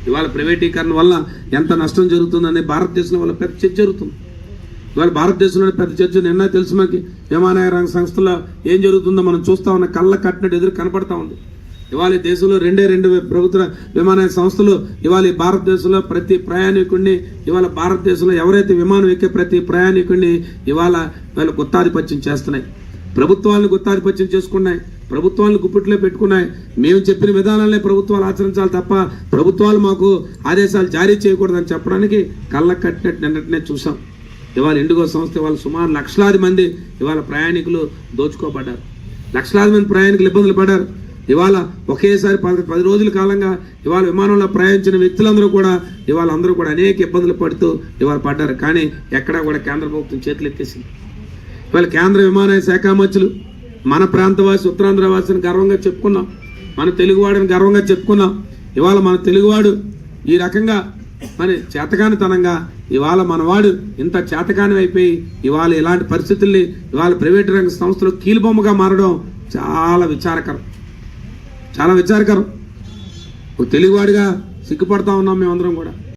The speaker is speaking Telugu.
ఇవాళ ప్రైవేటీకరణ వల్ల ఎంత నష్టం జరుగుతుందని భారతదేశంలో వల్ల పెద్ద చర్చ జరుగుతుంది. ఇవాళ భారతదేశంలో పెద్ద చర్చ నిన్న తెలుసు మనకి. విమానయాన రంగ సంస్థలో ఏం జరుగుతుందో మనం చూస్తా ఉన్న కళ్ళ కట్టినట్టు ఎదురు కనపడతా ఉంది. ఇవాళ దేశంలో రెండు ప్రభుత్వ విమానయాన సంస్థలు ఇవాళ భారతదేశంలో ప్రతి ప్రయాణికుడిని ఇవాళ భారతదేశంలో ఎవరైతే విమానం ఎక్కే ప్రతి ప్రయాణికుడిని ఇవాళ వాళ్ళు గుత్తాధిపత్యం చేస్తున్నాయి. ప్రభుత్వాలను గుత్తాధిపత్యం చేసుకున్నాయి, ప్రభుత్వాలను గుప్పిట్లో పెట్టుకున్నాయి. మేము చెప్పిన విధానాలనే ప్రభుత్వాలు ఆచరించాలి తప్ప ప్రభుత్వాలు మాకు ఆదేశాలు జారీ చేయకూడదని చెప్పడానికి కళ్ళ కట్టినట్టు నిన్నటినే చూసాం. ఇవాళ ఇండిగో సంస్థ ఇవాళ సుమారు లక్షలాది మంది ఇవాళ ప్రయాణికులు దోచుకోబడ్డారు, లక్షలాది మంది ప్రయాణికులు ఇబ్బందులు పడ్డారు. ఇవాళ ఒకేసారి 10 రోజుల కాలంగా ఇవాళ విమానంలో ప్రయాణించిన వ్యక్తులందరూ కూడా ఇవాళ అందరూ కూడా అనేక ఇబ్బందులు పడుతూ ఇవాళ పడ్డారు. కానీ ఎక్కడా కూడా కేంద్ర ప్రభుత్వం చేతులు ఎత్తేసింది. ఇవాళ కేంద్ర విమానయాన శాఖ మంత్రులు మన ప్రాంతవాసి ఉత్తరాంధ్రవాసిని గర్వంగా చెప్పుకున్నాం, మన తెలుగువాడిని గర్వంగా చెప్పుకున్నాం. ఇవాళ మన తెలుగువాడు ఈ రకంగా మరి చేతకానితనంగా ఇవాళ మనవాడు ఇంత చేతకాని అయిపోయి ఇవాళ ఇలాంటి పరిస్థితుల్ని ఇవాళ ప్రైవేట్ రంగ సంస్థలు కీలుబొమ్మగా మారడం చాలా విచారకరం, చాలా విచారకరం. తెలుగువాడిగా సిగ్గుపడతా ఉన్నాం మేమందరం కూడా.